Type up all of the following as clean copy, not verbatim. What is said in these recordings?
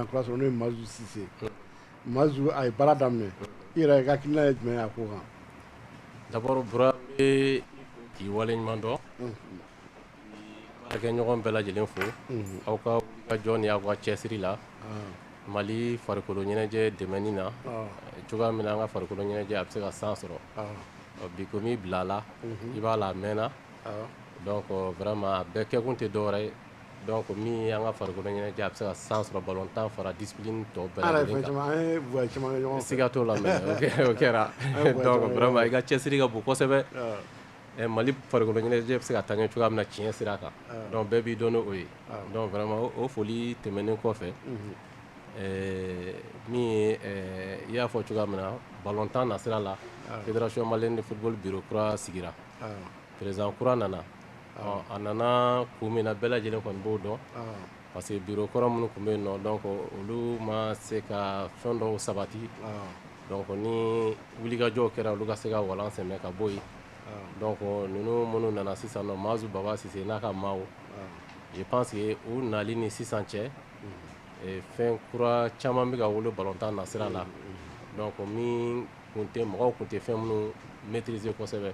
sɔrɔ n'o ye Mazu Sise Mazu a ye baara daminɛ i yɛrɛ i ka hakilina ye jumɛn ye a ko kan. D'abord Bura n bɛ k'i waleɲuman dɔn baarakɛɲɔgɔn bɛɛ lajɛlen fo aw ka wulikajɔ ni aw ka cɛsiri la Mali farikolo ɲɛnajɛ dɛmɛni na cogoya min na an ka farikolo ɲɛnajɛ a bɛ se ka san sɔrɔ bi komi i bila la i b'a la a mɛnna donc vraiment a bɛɛ kɛkun tɛ dɔwɛrɛ ye donc min an ka farikolo ɲɛnajɛ a bɛ se ka san sɔrɔ ballontan fara discipline tɔ bɛɛ lajɛlen kan an ye voyage caman kɛ ɲɔgɔn fɛ siga t'o la mais o kɛra donc vraiment i ka cɛsiri ka bon kosɛbɛ Mali farikolo ɲɛnajɛ bɛ se ka taa ɲɛ cogoya min na tiɲɛ sira kan donc bɛɛ b'i dɔn n'o ye donc vraiment o foli tɛmɛnen kɔfɛ min ye i y'a fɔ cogoya min na ballontan nasira la fédération malienne de football bureau kura sigira président kura nana a nana kun min na bɛɛ lajɛlen kɔni b'o dɔn parce que bureau kɔrɔ minnu tun bɛ yen nɔ donc olu ma se ka fɛn dɔw sabati donc ni wulikajɔw kɛra olu ka se ka walan sɛmɛ ka bɔ yen donc ninnu minnu nana sisan nɔ Mazu Baba Sise n'a ka maaw je pense que u nali ni sisan cɛ fɛn kura caman bɛ ka wolo ballontan nasira la donc min mɔgɔw kun tɛ fɛn minnu maîtriser kosɛbɛ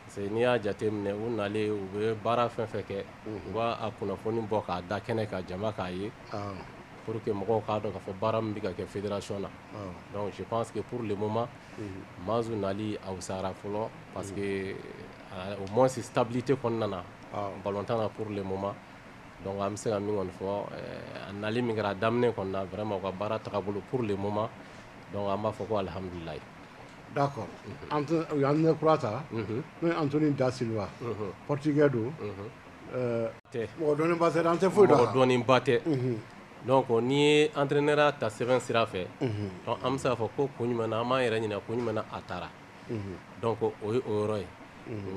parce que n'i y'a jateminɛ u nalen u bɛ baara fɛn fɛn kɛ u b'a kunnafoni bɔ k'a da kɛnɛ ka jama k'a ye pour que mɔgɔw k'a dɔn k'a fɔ baara min bɛ ka kɛ fédération na donc je pense que pour le moment Mazu nali a wusara fɔlɔ parce que au moins stabilité kɔnɔna na ballontan na pour le moment donc an bɛ se ka min kɔni fɔ a nali min kɛra a daminɛ kɔni na vraiment u ka baara tagabolo pour le moment donc an b'a fɔ ko alhamdulilayi. D'accord u ye entraîneur kura ta n'o ye Anthony Da Silva portugais don mɔgɔ dɔnnenba tɛ an tɛ foyi dɔn mɔgɔ dɔnnenba tɛ donc n'i ye entraîneur ta sɛbɛn sira fɛ donc an bɛ se k'a fɔ ko kun jumɛn na an b'an yɛrɛ ɲininka kun jumɛn na a taara donc o ye o yɔrɔ ye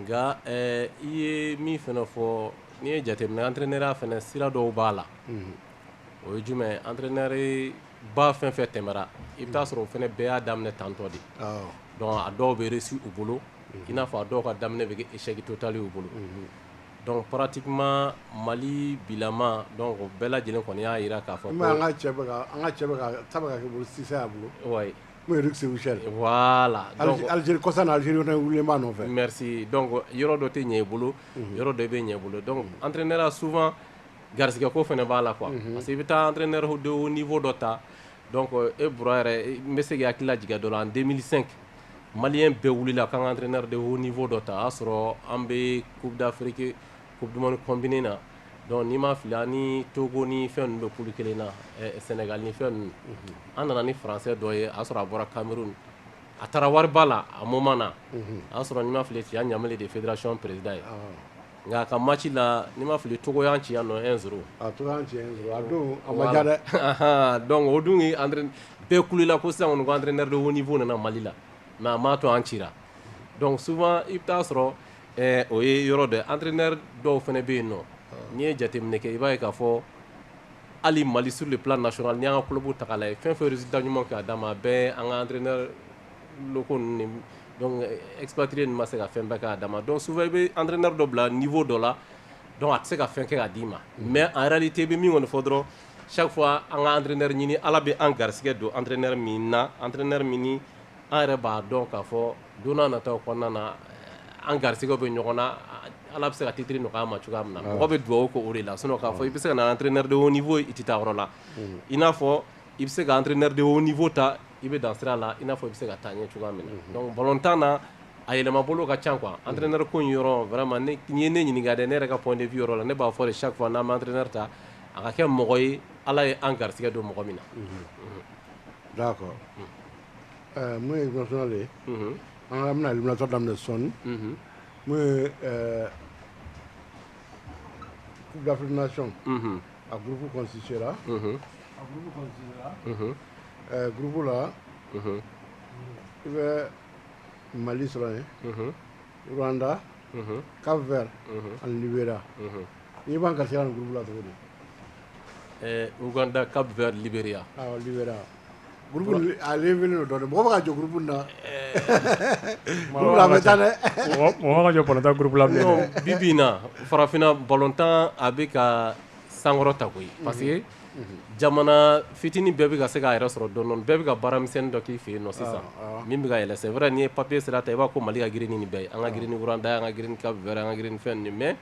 nka i ye min fana fɔ n'i ye jateminɛ entraîneur fana sira dɔw b'a la o ye jumɛn entraîneur ba fɛn fɛn tɛmɛra i bɛ taa sɔrɔ o fana bɛɛ y'a daminɛ tantɔ de donc a dɔw bɛ réussi u bolo i n'a fɔ a dɔw ka daminɛ bɛ kɛ échec total ye u bolo donc pratiquement Mali bilama donc o bɛɛ lajɛlen kɔni y'a jira k'a fɔ ko an ka cɛ bɛ ka kɛ bolo Sise y'a bolo oui n'o ye Rick Séouchel voilà donc Algérie kɔsa na Algérie fana wulilen b'a nɔfɛ merci donc yɔrɔ dɔ tɛ ɲɛ i bolo yɔrɔ dɔ bɛ ɲɛ i bolo donc entraîneur souvent garisigɛ ko fana b'a la quoi parce que i bɛ taa entraîneur de haut niveau dɔ ta donc e Bura yɛrɛ n bɛ se k'i hakili lajigin dɔ la en 2005 maliyɛn bɛɛ wulila k'an ka entraîneur de haut niveau dɔ ta a y'a sɔrɔ an bɛ coupe d'Afrique coupe du monde combiné na donc n'i ma fili an ni Togo ni fɛn ninnu bɛ kulu kelen na Sénégal ni fɛn ninnu an nana ni français dɔ ye a y'a sɔrɔ a bɔra Cameroun a taara wariba la a moment na a y'a sɔrɔ n'i ma fili Tiya Ɲamele de fédération président ye nka a ka match la n'i ma fili Togo y'an ci yan nɔ 1-0 Togo y'an ci 1-0 a don a ma diya dɛ donc o dun ye bɛɛ kulila ko sisan kɔni ko entraîneur de haut niveau nana Mali la mais a m'a to an cira donc souvent i bɛ taa sɔrɔ o ye yɔrɔ dɔ entraîneur dɔw fana bɛ yen nɔ n'i ye jateminɛ kɛ i b'a ye k'a fɔ hali Mali sur le plan national n'i y'an ka club ta k'a lajɛ fɛn fɛn résultat ɲuman kɛ a dan ma a bɛɛ an ka entraîneur locaux ninnu donc expatrié ninnu ma se ka fɛn bɛɛ kɛ a dan ma donc souvent i bɛ entraîneur dɔ bila niveau dɔ la donc a tɛ se ka fɛn kɛ ka d'i ma mais en réalité i bɛ min kɔni fɔ dɔrɔn chaque fois an ka entraîneur ɲini ala bɛ an garisɛgɛ don entraîneur min na entraîneur min ni an yɛrɛ b'a dɔn k'a fɔ don n'a nataw kɔnɔna na an garisɛgɛw bɛ ɲɔgɔn na ala bɛ se ka titre nɔgɔya ma cogoya min na mɔgɔ bɛ dugawu kɛ o de la sinon k'a fɔ i bɛ se ka na entraîneur de haut niveau i tɛ taa yɔrɔ la i n'a fɔ i bɛ se ka entraîneur de haut niveau ta i bɛ dan sira la i n'a fɔ i bɛ se ka taa ɲɛ cogoya min na donc ballontan na a yɛlɛma bolo ka ca quoi entraîneur ko in yɔrɔ vraiment n'i ye ne ɲininka dɛ ne yɛrɛ ka point de vue yɔrɔ la ne b'a fɔ de chaque fois n'an bɛ entraîneur ta a ka kɛ mɔgɔ ye ala ye an garisɛgɛ don mɔgɔ min na d'accord mun ye national ye an ka bɛna éliminatoire daminɛ sɔɔni mun ye coupe d'Afrique nation a groupe constitué la groupe la i bɛ Mali sɔrɔ yen Rwanda Cap Vert ani Libéria n'i b'an garisɛgɛ nin groupe la cogo di Uganda Cap Vert Libéria Libéria groupe a révélé dɔɔnin mɔgɔ bɛ ka jɔ groupe na groupe la bɛ taa dɛ mɔgɔ ka jɔ ballontan groupe la bilen non bi bi in na farafinna ballontan a bɛ ka sankɔrɔ ta koyi parce que jamana fitini bɛɛ bɛ ka se k'a yɛrɛ sɔrɔ dɔɔni bɛɛ bɛ ka baara misɛnnin dɔ k'i fɛ yen nɔ sisan min bɛ ka yɛlɛ c'est vrai n'i ye papier sira ta i b'a ko Mali ka girin ni nin bɛɛ ye an ka girin ni Rwanda an ka girin ni Cap Vert an ka girin ni fɛn ninnu mais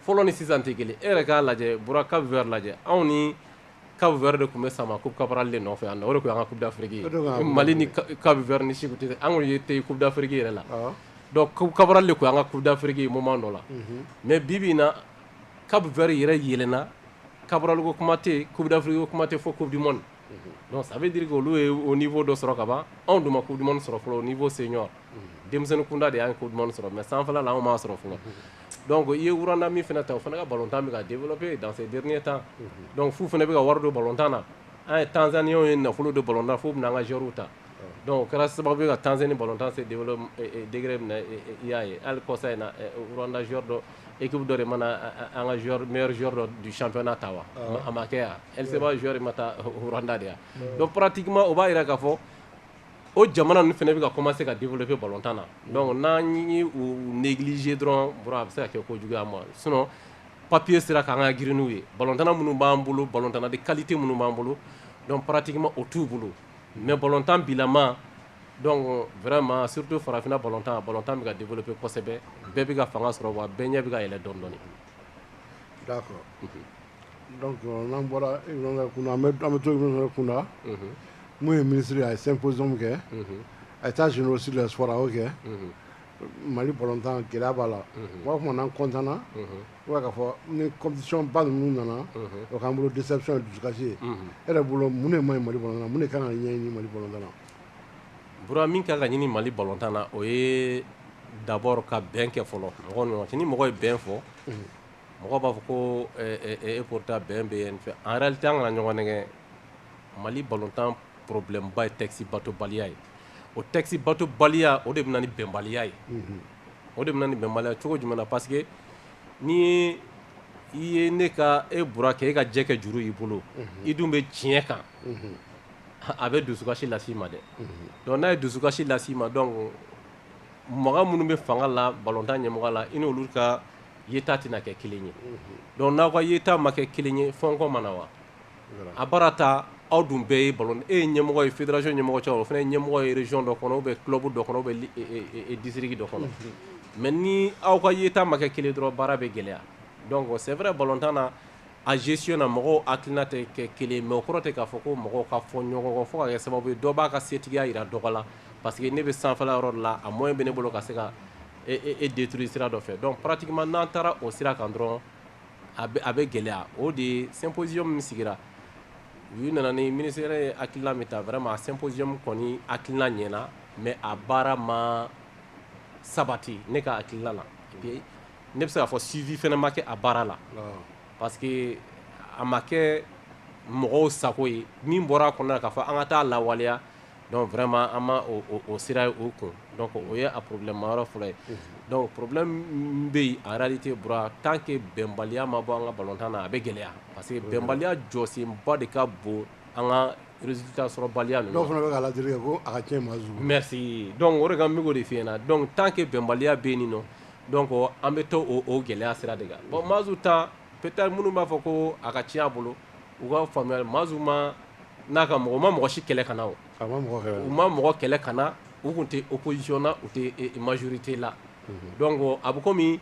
fɔlɔ ni sisan tɛ kelen e yɛrɛ k'a lajɛ bɔra Cap Vert lajɛ anw ni Cap Vert de tun bɛ sama Coupe Caporal de nɔfɛ yan nɔ o de tun y'an ka Coupe d'Afrique ye Mali ni Cap Vert ni Sékou tɛ an kɔni tɛ Coupe d'Afrique yɛrɛ la donc Coupe Caporal de tun y'an ka Coupe d'Afrique ye moment dɔ la mais bi bi in na Cap Vert yɛrɛ yɛlɛnna Caporal ko kuma tɛ Coupe d'Afrique ko kuma tɛ fo Coupe du Monde donc ça veut dire que olu ye au niveau dɔ sɔrɔ ka ban anw dun ma Coupe du Monde sɔrɔ fɔlɔ au niveau senior denmisɛnnin kunda de y'an Coupe du Monde sɔrɔ mais sanfɛla la anw m'a sɔrɔ fɔlɔ donc i ye Rwanda min fana ta o fana ka ballon-tan bɛ ka développer dans ces derniers temps donc fu fana bɛ ka wari don ballon-tan na an ye Tanzaniens ye nafolo don ballon-tan fo bɛna an ka joueurs ta donc o kɛra sababu ye ka Tanzanie ballon-tan se développer degré min na i y'a ye hali kɔsa in na Rwanda joueur dɔ équipe dɔ de mana an ka joueur meilleur joueur du championnat ta wa a ma kɛ yan LCBA joueur ma taa Rwanda de yan donc pratiquement o b'a jira k'a fɔ o jamana ninnu fana bɛ ka commencer ka développer ballon-tan na donc n'an ye o négliger dɔrɔn bɔra a bɛ se ka kɛ kojugu ma sinon papier sera k'an ka girin n'u ye ballon-tan minnu b'an bolo ballon-tan de qualité minnu b'an bolo donc pratiquement o t'u bolo mais ballon-tan bilama donc vraiment surtout farafinna ballon-tan bɛ ka développer kosɛbɛ bɛɛ bɛ ka fanga sɔrɔ wa bɛɛ ɲɛ bɛ ka yɛlɛ dɔɔni dɔɔni. D'accord. Donc n'an bɔra Ibrahima Kounda an bɛ to Ibrahima Kounda mun ye ministre a ye symposium kɛ a ye taa généraux sur les sports a y'o kɛ Mali ballon-tan gɛlɛya b'a la o b'a fɔ n'an content na o b'a k'a fɔ ni compétition ba ninnu nana o k'an bolo déception ye dusukasi ye e yɛrɛ bolo mun de man ɲi Mali ballon-tan na mun de kan ka ɲɛɲini Mali ballon-tan na. Bura min kan ka ɲini Mali ballon-tan na o ye d'abord ka bɛn kɛ fɔlɔ mɔgɔw ni ɲɔgɔn cɛ ni mɔgɔ ye bɛn fɔ mɔgɔw b'a fɔ ko e pourtant bɛn bɛ yen en réalité an kana ɲɔgɔn nɛgɛ Mali ballon-tan problème ba ye texte batobaliya ye o texte batobaliya o de bɛ na ni bɛnbaliya ye o de bɛ na ni bɛnbaliya cogo jumɛn na parce que ni i ye ne ka e bura kɛ e ka jɛ kɛ juru y'i bolo i dun bɛ tiɲɛ kan a bɛ dusukasi las'i ma dɛ donc n'a ye dusukasi las'i ma donc mɔgɔ minnu bɛ fanga la ballon-tan ɲɛmɔgɔ la i n'olu ka yeta tɛna kɛ kelen ye donc n'aw ka yeta ma kɛ kelen ye fɔnkɔ mana wa a baara ta aw dun bɛɛ ye ballon e ye ɲɛmɔgɔ ye fédération ɲɛmɔgɔ cɛ o fana ye ɲɛmɔgɔ ye région dɔ kɔnɔ ou bien club dɔ kɔnɔ ou bien district dɔ kɔnɔ mais ni aw ka yeta ma kɛ kelen dɔrɔn baara bɛ gɛlɛya donc c'est vrai ballon-tan na a gestion na mɔgɔw hakilina tɛ kɛ kelen mais o kɔrɔ tɛ k'a fɔ ko mɔgɔw ka fɔ ɲɔgɔn kɔ fo ka kɛ sababu ye dɔ b'a ka setigiya jira dɔgɔ la parce que ne bɛ sanfɛla yɔrɔ de la a moyen bɛ ne bolo ka se ka e détruire sira dɔ fɛ donc pratiquement n'an taara o sira kan dɔrɔn a bɛ gɛlɛya o de ye symposium min sigira u nana ni ministère ye hakilina min ta vraiment a symposium kɔni hakilina ɲɛna mais a baara ma sabati ne ka hakilina la et ne bɛ se k'a fɔ suivi fana ma kɛ a baara la parce que a ma kɛ mɔgɔw sago ye min bɔra a kɔnɔ la k'a fɔ an ka taa lawaleya donc vraiment an ma o sira o kun donc o ye a problème ma yɔrɔ fɔlɔ ye donc problème bɛ yen en réalité bura tant que bɛnbaliya ma bɔ an ka ballon-tan na a bɛ gɛlɛya parce que bɛnbaliya jɔsenba de ka bon an ka résultat sɔrɔbaliya ninnu dɔw fana bɛ k'a ladiri kɛ ko a ka tiɲɛ maa sugu merci donc o de kan n bɛ k'o de f'i ɲɛna donc tant que bɛnbaliya bɛ yen nɔ donc an bɛ to o gɛlɛya sira de kan bon Mazu ta peut-être minnu b'a fɔ ko a ka tiɲɛ a bolo u ka faamuyali Mazu ma n'a ka mɔgɔ ma mɔgɔ si kɛlɛ ka na o u ma mɔgɔ kɛlɛ ka na u tun tɛ opposition na u tɛ majorité la donc a bɛ komi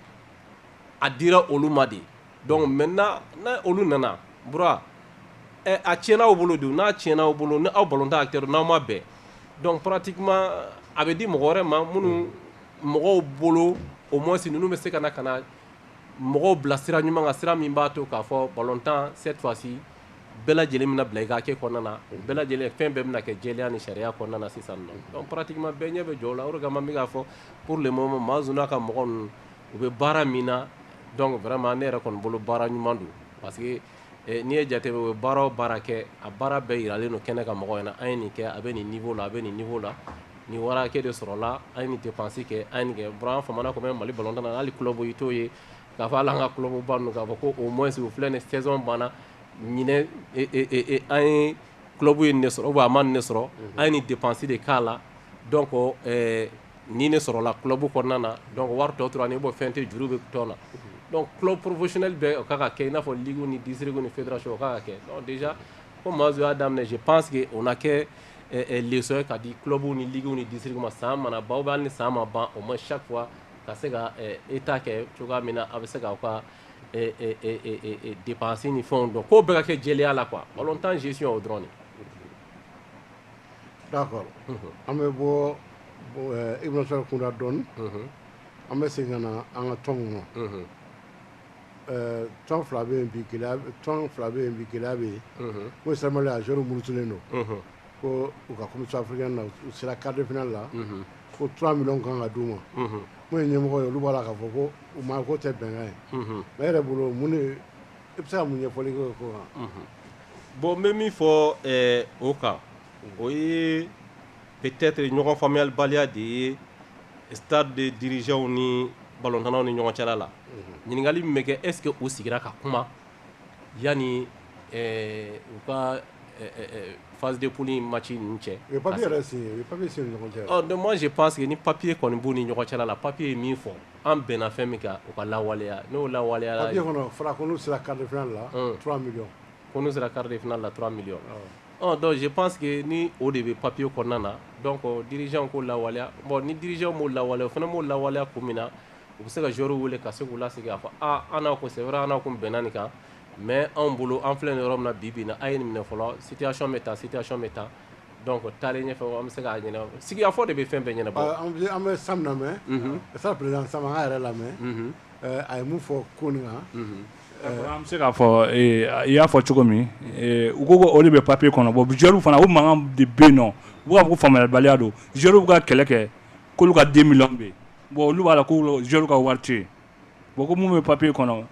a dira olu ma de donc maintenant n'a olu nana bura a tiɲɛna aw bolo de n'a tiɲɛna aw bolo ni aw ballon-tan acteur n'aw ma bɛn donc pratiquement a bɛ di mɔgɔ wɛrɛ ma minnu mɔgɔw bolo au moins ninnu bɛ se ka na mɔgɔw bila sira ɲuman kan sira min b'a to k'a fɔ ballon-tan cette fois-ci bɛɛ lajɛlen bɛna bila i ka kɛ kɔnɔna na bɛɛ lajɛlen fɛn bɛɛ bɛna kɛ jɛlenya ni sariya kɔnɔna na sisan nɔ donc pratiquement bɛɛ ɲɛ bɛ jɔ o la o de kama n bɛ k'a fɔ pour le moment Mazu n'a ka mɔgɔ ninnu u bɛ baara min na donc vraiment ne yɛrɛ kɔni bolo baara ɲuman don parce que n'i ye jate u ye baara o baara kɛ a baara bɛɛ yiralen don kɛnɛ kan mɔgɔw ɲɛna an ye nin kɛ a bɛ nin niveau la a bɛ nin niveau la nin wari hakɛ de sɔrɔla an ye nin dépense kɛ an ye nin kɛ bɔra an famana comme Mali ballon-tan na hali club i t'o ye k'a fɔ hali an ka club ba ninnu k'a fɔ ko au moins u filɛ nin saison banna ɲinɛ an ye club ye nin de sɔrɔ ou bien a ma nin de sɔrɔ an ye nin dépense de k'a la donc nin de sɔrɔla club kɔnɔna na donc wari tɔ tora ni bɔ fɛn tɛ juru bɛ tɔn na donc club professionnel bɛɛ o ka ka kɛ i n'a fɔ ligue ni district ni fédération o ka ka kɛ donc déjà comme Mazu y'a daminɛ je pense que on a kɛ leçon ye ka di club ni ligue ni district ma san mana ban ou bien hali ni san ma ban au moins chaque fois ka se ka état kɛ cogoya min na a bɛ se k'aw ka dépenses ni fɛnw dɔn k'o bɛɛ ka kɛ jɛlenya la quoi ballon-tan gestion o dɔrɔn de. D'accord. An bɛ bɔ Ibn Sall kunda dɔɔni. An bɛ segin ka na an ka tɔn kɔnɔ. Tɔn fila bɛ yen bi Keleya bɛ yen. Ko Samuel a joueur murutulen don. Ko u ka compétition africaine na u sera quart de finale la. Ko 3 millions kan ka d'u ma. Mun ye ɲɛmɔgɔ ye olu b'a la k'a fɔ ko u ma ko tɛ bɛnkan ye. Mais e yɛrɛ bolo mun de i bɛ se ka mun ɲɛfɔli kɛ o ko kan. Bon n bɛ min fɔ o kan o ye peut-être ɲɔgɔn faamuyalibaliya de ye stade de dirigeants ni ballon-tannaw ni ɲɔgɔn cɛla la. Ɲininkali min bɛ kɛ est-ce que u sigira ka kuma yanni u ka phase de poule match ninnu cɛ. U ye papier yɛrɛ signé u ye papier signé u ni ɲɔgɔn cɛ. Donc moi je pense que ni papier kɔni b'u ni ɲɔgɔn cɛla la papier ye min fɔ an bɛnna fɛn min kan u ka lawaleya n'o lawaleyara. Papier kɔnɔ fɔra ko n'u sera quart de finale la 3 millions. Ko n'u sera quart de finale la 3 millions. Donc je pense que ni o de bɛ papier kɔnɔna na donc dirigeant ko lawaleya bon ni dirigeant m'o lawaleya o fana m'o lawaleya kun min na u bɛ se ka joueur wele ka se k'u lasigi k'a fɔ an n'aw ko c'est vrai an n'aw kun bɛnna nin kan mais anw bolo an filɛ nin yɔrɔ min na bi bi in na a ye nin minɛ fɔlɔ situation bɛ tan donc taalen ɲɛfɛ an bɛ se k'a ɲɛnabɔ sigikafɔ de bɛ fɛn bɛɛ ɲɛnabɔ. An bɛ Sam lamɛn sa président Sam an yɛrɛ lamɛn a ye mun fɔ ko nin kan. An bɛ se k'a fɔ i y'a fɔ cogo min u ko o de bɛ papier kɔnɔ bon joueur fana o mankan de bɛ yen nɔ u b'a fɔ ko faamuyalibaliya don joueur bɛ ka kɛlɛ kɛ k'olu ka 2 millions bɛ yen bon olu b'a la ko joueur ka wari tɛ yen bon ko mun bɛ papier kɔnɔ.